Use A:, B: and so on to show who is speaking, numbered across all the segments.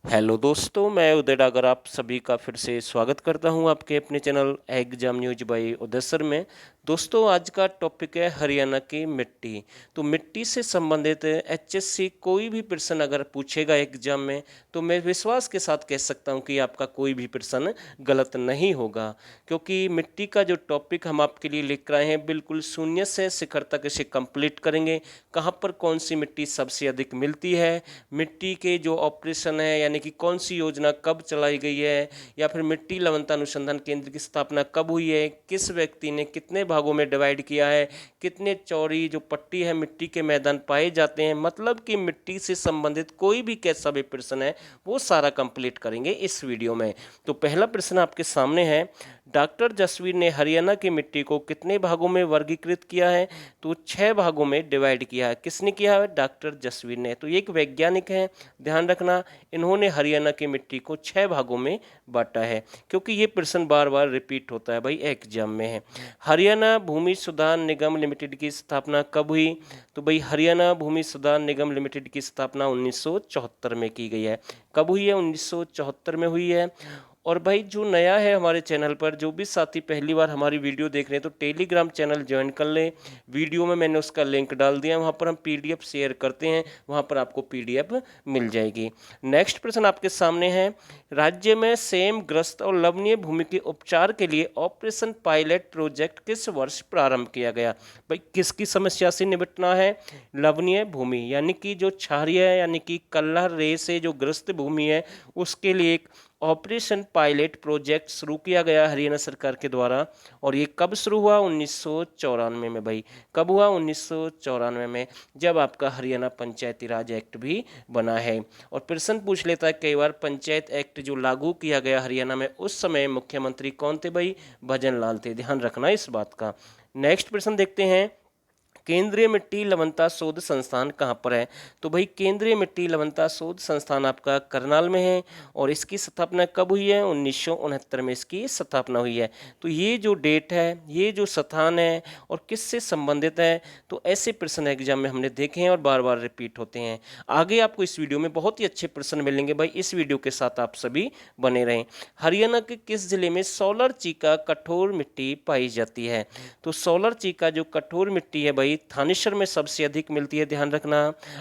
A: Hello दोस्तों, मैं उदय डागर आप सभी का फिर से स्वागत करता हूं आपके अपने channel exam news by Uday sir में। दोस्तों, आज का टॉपिक है हरियाणा की मिट्टी। तो मिट्टी से संबंधित एचएससी कोई भी प्रश्न अगर पूछेगा एग्जाम में, तो मैं विश्वास के साथ कह सकता हूं कि आपका कोई भी प्रश्न गलत नहीं होगा, क्योंकि मिट्टी का जो टॉपिक हम आपके लिए लेकर आए हैं बिल्कुल शून्य से शिखर तक इसे कंप्लीट करेंगे। कहाँ पर कौन सी मिट्टी सबसे अधिक मिलती है, मिट्टी के जो ऑपरेशन है यानी कि कौन सी योजना कब चलाई गई है, या फिर मिट्टी लवणता अनुसंधान केंद्र की स्थापना कब हुई है, किस व्यक्ति ने कितने भागों में डिवाइड किया है, कितने चौड़ी जो पट्टी है मिट्टी के मैदान पाए जाते हैं, मतलब कि मिट्टी से संबंधित कोई भी कैसा भी प्रश्न है वो सारा कंप्लीट करेंगे इस वीडियो में। तो पहला प्रश्न आपके सामने है, डॉक्टर जसवीर ने हरियाणा की मिट्टी को कितने भागों में वर्गीकृत किया है? तो 6 भागों में डिवाइड किया है। किसने किया है? डॉक्टर जसवीर ने। तो ये एक वैज्ञानिक है, ध्यान रखना, इन्होंने हरियाणा की मिट्टी को 6 भागों में बांटा है, क्योंकि ये प्रश्न बार बार रिपीट होता है भाई एग्जाम में है। हरियाणा भूमि सुधार निगम लिमिटेड की स्थापना कब हुई? तो भाई हरियाणा भूमि सुधार निगम लिमिटेड की स्थापना 1974 में की गई है। कब हुई है? 1974 में हुई है। और भाई जो नया है हमारे चैनल पर, जो भी साथी पहली बार हमारी वीडियो देख रहे हैं, तो टेलीग्राम चैनल ज्वाइन कर लें। वीडियो में मैंने उसका लिंक डाल दिया, वहाँ पर हम पीडीएफ शेयर करते हैं, वहाँ पर आपको पीडीएफ मिल जाएगी। नेक्स्ट प्रश्न आपके सामने है, राज्य में सेम ग्रस्त और लवणीय भूमि के उपचार के लिए ऑपरेशन पायलट प्रोजेक्ट किस वर्ष प्रारंभ किया गया? भाई किसकी समस्या से निपटना है? लवणीय भूमि यानी कि जो क्षारीय यानी कि कल्लर रे से जो ग्रस्त भूमि है उसके लिए एक ऑपरेशन पायलट प्रोजेक्ट शुरू किया गया हरियाणा सरकार के द्वारा। और ये कब शुरू हुआ? 1994 में। भाई कब हुआ? 1994 में, जब आपका हरियाणा पंचायती राज एक्ट भी बना है। और प्रश्न पूछ लेता है कई बार, पंचायत एक्ट जो लागू किया गया हरियाणा में, उस समय मुख्यमंत्री कौन थे? भाई भजन लाल थे, ध्यान रखना इस बात का। नेक्स्ट प्रश्न देखते हैं, केंद्रीय मिट्टी लवणता शोध संस्थान कहाँ पर है? तो भाई केंद्रीय मिट्टी लवणता शोध संस्थान आपका करनाल में है। और इसकी स्थापना कब हुई है? 1969 में इसकी स्थापना हुई है। तो ये जो डेट है, ये जो स्थान है और किससे संबंधित है, तो ऐसे प्रश्न एग्जाम में हमने देखे हैं और बार बार रिपीट होते हैं। आगे आपको इस वीडियो में बहुत ही अच्छे प्रश्न मिलेंगे, भाई इस वीडियो के साथ आप सभी बने रहें। हरियाणा के किस जिले में सोलर चीका कठोर मिट्टी पाई जाती है? तो सोलर चीका जो कठोर मिट्टी है भाई थानेश्वर में सबसे अधिक मिलती है, ध्यान रखना।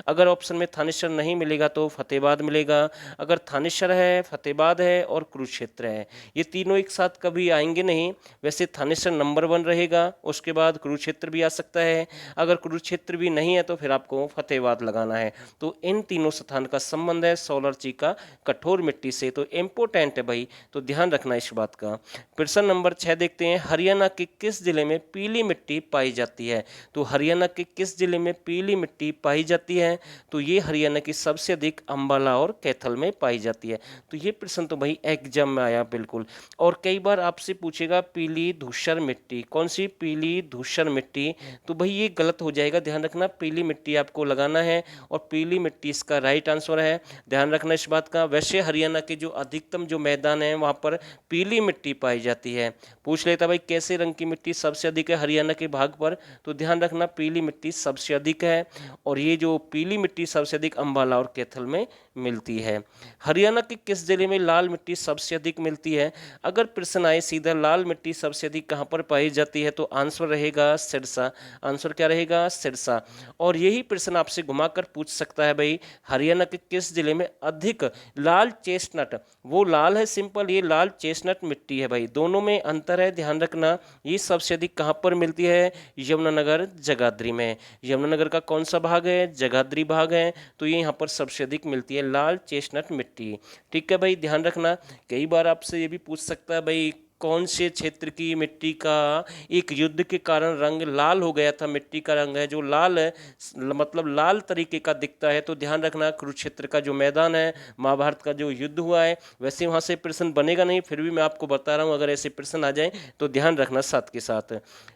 A: अगर ऑप्शन में थानेश्वर नहीं मिलेगा तो फतेहाबाद मिलेगा। अगर थानेश्वर है, फतेहाबाद है और कुरुक्षेत्र है, ये तीनों एक साथ कभी आएंगे नहीं। वैसे थानेश्वर नंबर 1 रहेगा, उसके बाद कुरुक्षेत्र भी आ सकता है। अगर कुरुक्षेत्र भी नहीं है तो फिर आपको फतेहाबाद लगाना है। तो इन तीनों स्थान का संबंध है सोलर चीका कठोर मिट्टी से, तो इम्पोर्टेंट है भाई, तो ध्यान रखना इस बात का। प्रश्न नंबर 6 देखते हैं, हरियाणा के किस जिले में पीली मिट्टी पाई जाती है? तो हरियाणा के किस जिले में पीली मिट्टी पाई जाती है? तो ये हरियाणा की सबसे अधिक अंबाला और कैथल में पाई जाती है। तो ये प्रश्न तो भाई एग्जाम में आया बिल्कुल। और कई बार आपसे पूछेगा पीली धूसर मिट्टी, कौन सी? पीली धूसर मिट्टी। तो भाई ये गलत हो जाएगा, ध्यान रखना, पीली मिट्टी आपको लगाना है और पीली मिट्टी इसका राइट आंसर है, ध्यान रखना इस बात का। वैसे हरियाणा के जो अधिकतम जो मैदान है वहाँ पर पीली मिट्टी पाई जाती है। पूछ लेता भाई कैसे रंग की मिट्टी सबसे अधिक है हरियाणा के भाग पर? तो ध्यान रखना पीली मिट्टी सबसे अधिक है, और ये जो पीली मिट्टी सबसे अधिक अंबाला और कैथल में मिलती है। हरियाणा के किस जिले में लाल मिट्टी सबसे अधिक मिलती है? अगर प्रश्न आए सीधा लाल मिट्टी सबसे अधिक कहाँ पर पाई जाती है, तो आंसर रहेगा सिरसा। आंसर क्या रहेगा? सिरसा। और यही प्रश्न आपसे घुमाकर पूछ सकता है भाई, हरियाणा के किस जिले में अधिक लाल चेस्टनट, वो लाल है सिंपल, ये लाल चेस्टनट मिट्टी है भाई, दोनों में अंतर है, ध्यान रखना। ये सबसे अधिक कहाँ पर मिलती है? यमुनानगर जगाधरी में। यमुनानगर का कौन सा भाग है? जगाधरी भाग है। तो ये यहाँ पर सबसे अधिक मिलती है लाल चेस्टनट मिट्टी। ठीक है भाई, ध्यान रखना। कई बार आपसे ये भी पूछ सकता है भाई, कौन से क्षेत्र की मिट्टी का एक युद्ध के कारण रंग लाल हो गया था? मिट्टी का रंग है जो लाल है, मतलब लाल तरीके का दिखता है, तो ध्यान रखना कुरुक्षेत्र का जो मैदान है, महाभारत का जो युद्ध हुआ है। वैसे वहाँ से प्रश्न बनेगा नहीं, फिर भी मैं आपको बता रहा हूँ, अगर ऐसे प्रश्न आ जाए तो ध्यान रखना साथ के साथ।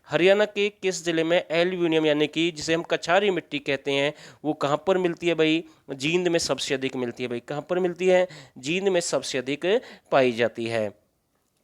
A: हरियाणा के किस जिले में एल्यूमिनियम यानी कि जिसे हम कछारी मिट्टी कहते हैं, वो कहाँ पर मिलती है भाई? जींद में सबसे अधिक मिलती है भाई। कहाँ पर मिलती है? जींद में सबसे अधिक पाई जाती है।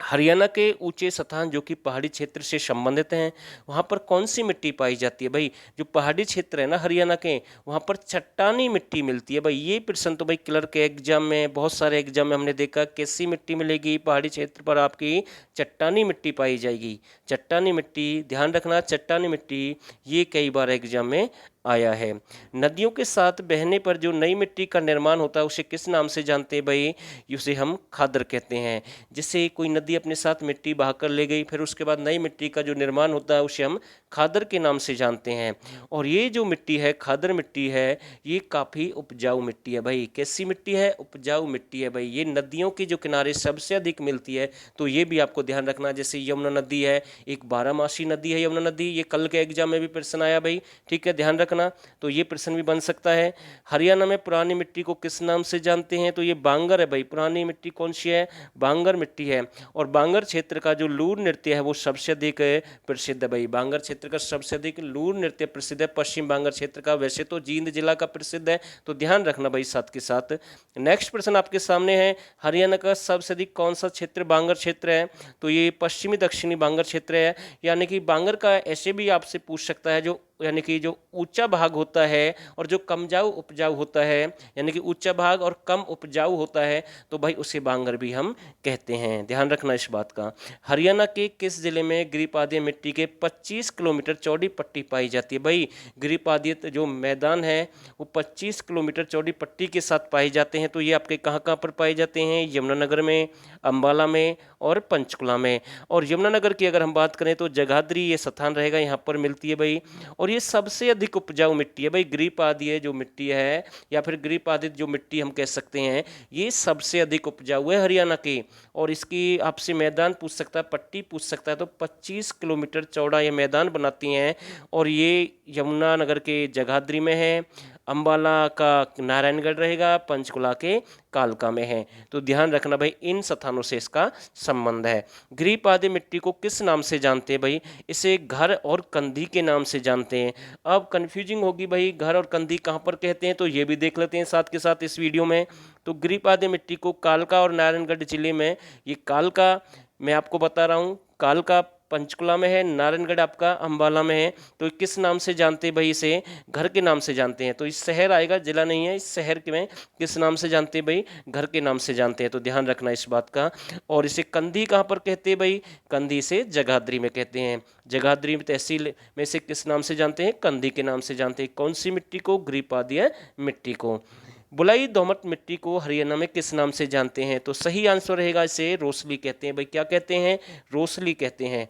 A: हरियाणा के ऊंचे स्थान जो कि पहाड़ी क्षेत्र से संबंधित हैं, वहाँ पर कौन सी मिट्टी पाई जाती है भाई? जो पहाड़ी क्षेत्र है ना हरियाणा के, वहाँ पर चट्टानी मिट्टी मिलती है भाई। ये प्रश्न तो भाई क्लर्क के एग्जाम में, बहुत सारे एग्जाम में हमने देखा, कैसी मिट्टी मिलेगी पहाड़ी क्षेत्र पर? आपकी चट्टानी मिट्टी पाई जाएगी। चट्टानी मिट्टी, ध्यान रखना, चट्टानी मिट्टी ये कई बार एग्जाम में आया है। नदियों के साथ बहने पर जो नई मिट्टी का निर्माण होता है उसे किस नाम से जानते हैं भाई? उसे हम खादर कहते हैं। जैसे कोई नदी अपने साथ मिट्टी बहाकर ले गई, फिर उसके बाद नई मिट्टी का जो निर्माण होता है उसे हम खादर के नाम से जानते हैं। और ये जो मिट्टी है, खादर मिट्टी है, ये काफ़ी उपजाऊ मिट्टी है भाई। कैसी मिट्टी है? उपजाऊ मिट्टी है भाई। ये नदियों के जो किनारे सबसे अधिक मिलती है, तो ये भी आपको ध्यान रखना। जैसे यमुना नदी है, एक बारहमासी नदी है यमुना नदी, ये कल के एग्जाम में भी प्रश्न आया भाई, ठीक है, ध्यान रखना। तो ये प्रश्न भी बन सकता है। हरियाणा में पुरानी मिट्टी को किस नाम से जानते हैं? तो ये बांगर है भाई। पुरानी मिट्टी कौन सी है? बांगर मिट्टी है। और बांगर क्षेत्र का जो लूर नृत्य है वो सबसे अधिक प्रसिद्ध है भाई। बांगर क्षेत्र का सबसे अधिक लूर नृत्य प्रसिद्ध है, पश्चिम बांगर क्षेत्र का। वैसे तो जींद जिला का प्रसिद्ध है, तो ध्यान रखना भाई साथ के साथ। नेक्स्ट प्रश्न आपके सामने है, हरियाणा का सबसे अधिक कौन सा क्षेत्र बांगर क्षेत्र है? तो ये पश्चिमी दक्षिणी बांगर क्षेत्र है। यानी कि बांगर का ऐसे भी आपसे पूछ सकता है, जो यानी कि जो ऊंचा भाग होता है और जो कमजाऊ उपजाऊ होता है, यानी कि ऊंचा भाग और कम उपजाऊ होता है, तो भाई उसे बांगर भी हम कहते हैं। ध्यान रखना इस बात का। हरियाणा के किस जिले में गिरिपादीय मिट्टी के 25 किलोमीटर चौड़ी पट्टी पाई जाती है? भाई गिरिपादीय जो मैदान है वो 25 किलोमीटर चौड़ी पट्टी के साथ पाए जाते हैं। तो ये आपके कहाँ कहाँ पर पाए जाते हैं? यमुनानगर में, अम्बाला में और पंचकुला में। और यमुनानगर की अगर हम बात करें तो जगाधरी ये स्थान रहेगा, यहाँ पर मिलती है भाई। और ये सबसे अधिक उपजाऊ मिट्टी है भाई। गिरिपादीय जो मिट्टी है या फिर गिरिपादित जो मिट्टी हम कह सकते हैं, ये सबसे अधिक उपजाऊ है हरियाणा की। और इसकी आपसे मैदान पूछ सकता है, पट्टी पूछ सकता है, तो 25 किलोमीटर चौड़ा ये मैदान बनाती हैं। और ये यमुनानगर के जगाधरी में है, अम्बाला का नारायणगढ़ रहेगा, पंचकुला के कालका में है। तो ध्यान रखना भाई, इन स्थानों से इसका संबंध है। गिरिपादीय मिट्टी को किस नाम से जानते हैं भाई? इसे घर और कंधी के नाम से जानते हैं। अब कंफ्यूजिंग होगी भाई, घर और कंधी कहाँ पर कहते हैं, तो ये भी देख लेते हैं साथ के साथ इस वीडियो में। तो गिरिपादीय मिट्टी को कालका और नारायणगढ़ जिले में, ये कालका मैं आपको बता रहा हूँ, कालका पंचकुला में है, नारायणगढ़ आपका अम्बाला में है। तो किस नाम से जानते हैं भाई? इसे घर के नाम से जानते हैं। तो इस शहर आएगा, जिला नहीं है, इस शहर के में किस नाम से जानते हैं भाई? घर के नाम से जानते हैं। तो ध्यान रखना इस बात का। और इसे कंधी कहाँ पर कहते हैं भाई? कंधी से जगाधरी में कहते हैं। जगाधरी तहसील में से किस नाम से जानते हैं? कंधी के नाम से जानते हैं। कौन सी मिट्टी को? गिरिपादीय मिट्टी को। बुलाई दोमट मिट्टी को हरियाणा में किस नाम से जानते हैं? तो सही आंसर रहेगा, इसे रोसली कहते हैं भाई। क्या कहते हैं? रोसली कहते हैं।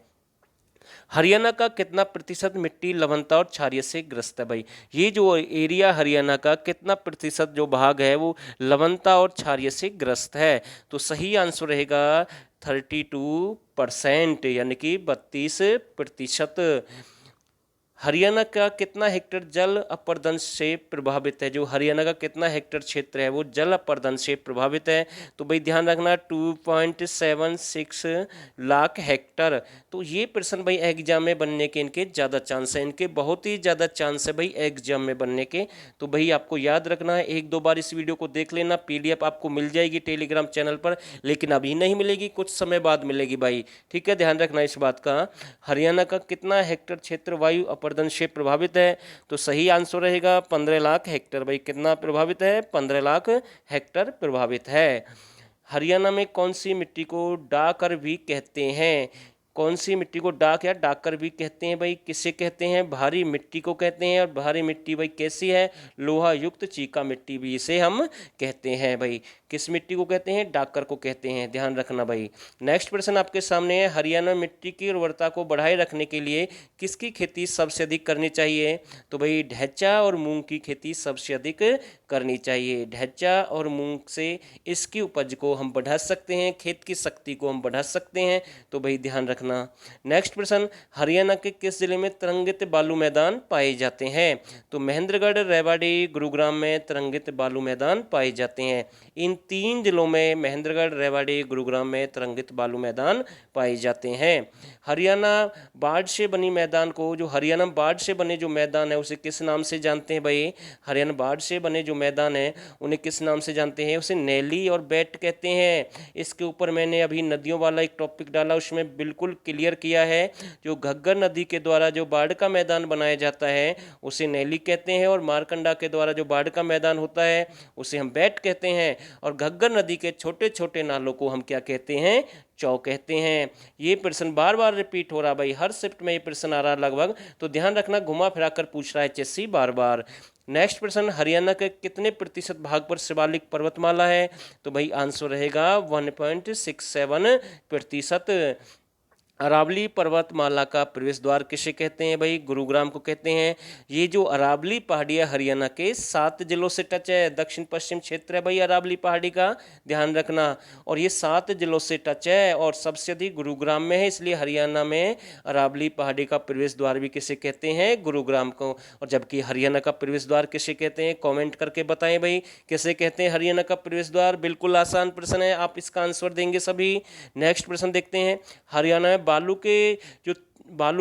A: हरियाणा का कितना प्रतिशत मिट्टी लवणता और क्षारीय से ग्रस्त है भाई? ये जो एरिया हरियाणा का कितना प्रतिशत जो भाग है वो लवणता और क्षारीय से ग्रस्त है? तो सही आंसर रहेगा 32%, यानी कि 32%। हरियाणा का कितना हेक्टेयर जल अपर्दन से प्रभावित है? जो हरियाणा का कितना हेक्टेयर क्षेत्र है वो जल अपर्दन से प्रभावित है? तो भाई ध्यान रखना 2.76 लाख हेक्टर। तो ये प्रश्न भाई एग्जाम में बनने के इनके ज़्यादा चांस है, इनके बहुत ही ज़्यादा चांस है भाई एग्जाम में बनने के। तो भाई आपको याद रखना है, एक दो बार इस वीडियो को देख लेना। PDF आपको मिल जाएगी टेलीग्राम चैनल पर, लेकिन अभी नहीं मिलेगी, कुछ समय बाद मिलेगी भाई, ठीक है, ध्यान रखना इस बात का। हरियाणा का कितना हेक्टेयर क्षेत्र वायु अपर्दन से प्रभावित है? तो सही आंसर रहेगा 15 लाख हेक्टेयर भाई। कितना प्रभावित है? 15 लाख हेक्टेयर प्रभावित है। हरियाणा में कौन सी मिट्टी को डाकर भी कहते हैं? कौन सी मिट्टी को डाक या डाकर भी कहते हैं भाई? किसे कहते हैं? भारी मिट्टी को कहते हैं। और भारी मिट्टी भाई कैसी है? लोहा युक्त चीका मिट्टी भी इसे हम कहते हैं भाई। किस मिट्टी को कहते हैं? डाकर को कहते हैं, ध्यान रखना भाई। नेक्स्ट प्रश्न आपके सामने है, हरियाणा में मिट्टी की उर्वरता को बढ़ाए रखने के लिए किसकी खेती सबसे अधिक करनी चाहिए? तो भाई ढैंचा और मूंग की खेती सबसे अधिक करनी चाहिए। ढैंचा और मूंग से इसकी उपज को हम बढ़ा सकते हैं, खेत की शक्ति को हम बढ़ा सकते हैं। तो भाई ध्यान रखना। नेक्स्ट प्रश्न, हरियाणा के किस जिले में तरंगित बालू मैदान पाए जाते हैं? तो महेंद्रगढ़, रेवाड़ी, गुरुग्राम में तरंगित बालू मैदान पाए जाते हैं। इन तीन जिलों में महेंद्रगढ़, रेवाड़ी, गुरुग्राम में तरंगित बालू मैदान पाए जाते हैं। हरियाणा बाढ़ से बनी मैदान को, जो हरियाणा बाढ़ से बने जो मैदान है उसे किस नाम से जानते हैं भाई? हरियाणा बाढ़ से बने जो मैदान है उन्हें किस नाम से जानते हैं? उसे नैली और बेट कहते हैं। इसके ऊपर मैंने अभी नदियों वाला एक टॉपिक डाला, उसमें बिल्कुल क्लियर किया है। जो घग्गर नदी के द्वारा जो बाढ़ का मैदान बनाया जाता है उसे नैली कहते हैं, और मारकंडा के द्वारा जो बाढ़ का मैदान होता है उसे हम बेट कहते हैं, और घग्गर नदी के छोटे छोटे नालों को हम क्या कहते हैं? चौ कहते हैं। ये प्रश्न बार बार रिपीट हो रहा भाई, हर शिफ्ट में ये प्रश्न आ रहा लगभग, तो ध्यान रखना, घुमा फिरा कर पूछ रहा है एचएससी बार बार। नेक्स्ट प्रश्न, हरियाणा के कितने प्रतिशत भाग पर शिवालिक पर्वतमाला है? तो भाई आंसर रहेगा 1.67%। अरावली पर्वतमाला का प्रवेश द्वार किसे कहते हैं भाई? गुरुग्राम को कहते हैं। ये जो अरावली पहाड़ी है हरियाणा के 7 जिलों से टच है, दक्षिण पश्चिम क्षेत्र है भाई अरावली पहाड़ी का, ध्यान रखना। और ये 7 जिलों से टच है और सबसे अधिक गुरुग्राम में है, इसलिए हरियाणा में अरावली पहाड़ी का प्रवेश द्वार भी किसे कहते हैं? गुरुग्राम को। और जबकि हरियाणा का प्रवेश द्वार किसे कहते हैं? कॉमेंट करके बताएं भाई, किसे कहते हैं हरियाणा का प्रवेश द्वार? बिल्कुल आसान प्रश्न है, आप इसका आंसर देंगे सभी। नेक्स्ट प्रश्न देखते हैं, हरियाणा में बालू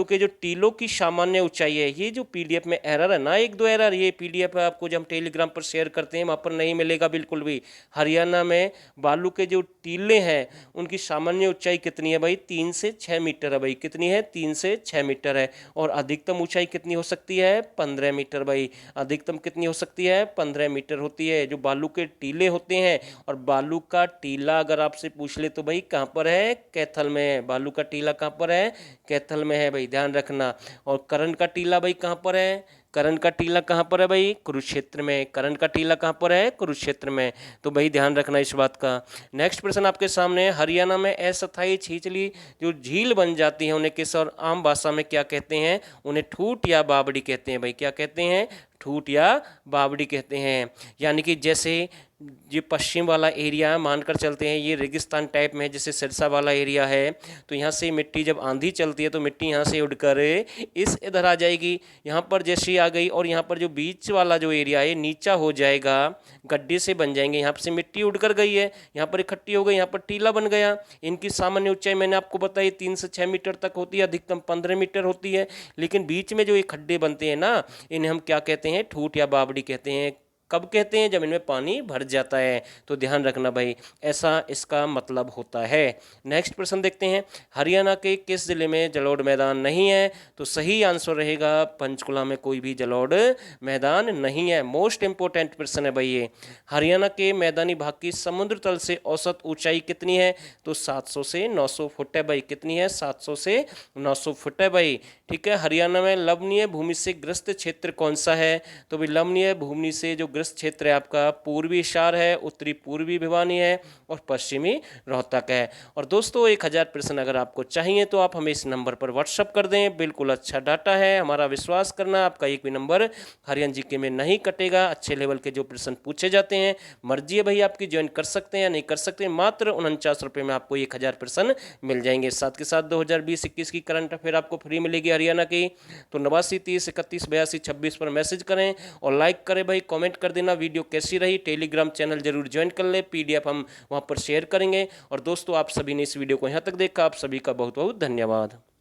A: के जो टीलों की सामान्य ऊंचाई है, ये जो पीडीएफ में एरर है ना, एक दो एरर, ये पीडीएफ आपको जब हम टेलीग्राम पर शेयर करते हैं वहाँ पर नहीं मिलेगा बिल्कुल भी। हरियाणा में बालू के जो टीले हैं उनकी सामान्य ऊंचाई कितनी है भाई? 3 से 6 मीटर है भाई। कितनी है? 3 से 6 मीटर है। और अधिकतम ऊंचाई कितनी हो सकती है? 15 मीटर भाई। अधिकतम कितनी हो सकती है? 15 मीटर होती है जो बालू के टीले होते हैं। और बालू का टीला अगर आपसे पूछ ले तो भाई कहाँ पर है? कैथल में है। बालू का टीला कहाँ पर है? कैथल में है भाई, ध्यान रखना। और करण का टीला भाई कहाँ पर है? करण का टीला कहाँ पर है भाई? कुरुक्षेत्र में। करण का टीला कहाँ पर है? कुरुक्षेत्र में। तो भाई ध्यान रखना इस बात का। नेक्स्ट प्रश्न आपके सामने, हरियाणा में अस्थायी छिछली जो झील बन जाती है उन्हें किस और आम भाषा में क्या कहते हैं? उन्हें ठूठ या बावड़ी कहते हैं भाई। क्या कहते हैं? ठूठ या बावड़ी कहते हैं। यानी कि जैसे ये पश्चिम वाला एरिया मानकर चलते हैं, ये रेगिस्तान टाइप में है, जैसे सिरसा वाला एरिया है, तो यहाँ से मिट्टी जब आंधी चलती है तो मिट्टी यहाँ से उड़कर इस इधर आ जाएगी, यहाँ पर जैसी आ गई, और यहाँ पर जो बीच वाला जो एरिया है नीचा हो जाएगा, गड्ढे से बन जाएंगे, यहाँ से मिट्टी उड़कर गई है, यहाँ पर इकट्ठी हो गई, यहाँ पर टीला बन गया। इनकी सामान्य ऊंचाई मैंने आपको बताई 3 से 6 मीटर तक होती है, अधिकतम 15 मीटर होती है। लेकिन बीच में जो ये खड्डे बनते हैं ना, इन्हें हम क्या कहते हैं? ठूठ या बावड़ी कहते हैं। कब कहते हैं? जब इनमें पानी भर जाता है। तो ध्यान रखना भाई, ऐसा इसका मतलब होता है। नेक्स्ट प्रश्न देखते हैं, हरियाणा के किस जिले में जलोढ़ मैदान नहीं है? तो सही आंसर रहेगा पंचकुला में कोई भी जलोढ़ मैदान नहीं है। मोस्ट इंपोर्टेंट प्रश्न है भाई ये। हरियाणा के मैदानी भाग की समुद्र तल से औसत ऊंचाई कितनी है? तो 700 से 900 फुट है भाई। कितनी है? 700 से 900 फुट है भाई। ठीक है। हरियाणा में लवणीय भूमि से ग्रस्त क्षेत्र कौन सा है? तो भाई लवणीय भूमि से जो ग्रस्त क्षेत्र है आपका पूर्वी हिसार है, उत्तरी पूर्वी भिवानी है, और पश्चिमी रोहतक है। और दोस्तों 1000 प्रश्न अगर आपको चाहिए तो आप हमें इस नंबर पर व्हाट्सअप कर दें। बिल्कुल अच्छा डाटा है, हमारा विश्वास करना, आपका एक भी नंबर हरियाणा जीके में नहीं कटेगा। अच्छे लेवल के जो प्रश्न पूछे जाते हैं, मर्जी है भाई आपकी, ज्वाइन कर सकते हैं या नहीं कर सकते हैं। मात्र 49 रुपये में आपको 1000 प्रश्न मिल जाएंगे। साथ के साथ 2020-21 की करंट अफेयर आपको फ्री मिलेगी हरियाणा की। तो 89 30 31 82 26 पर मैसेज करें और लाइक करें भाई, कमेंट कर देना वीडियो कैसी रही। टेलीग्राम चैनल जरूर ज्वाइन कर ले, पीडीएफ हम वहां पर शेयर करेंगे। और दोस्तों आप सभी ने इस वीडियो को यहाँ तक देखा, आप सभी का बहुत बहुत धन्यवाद।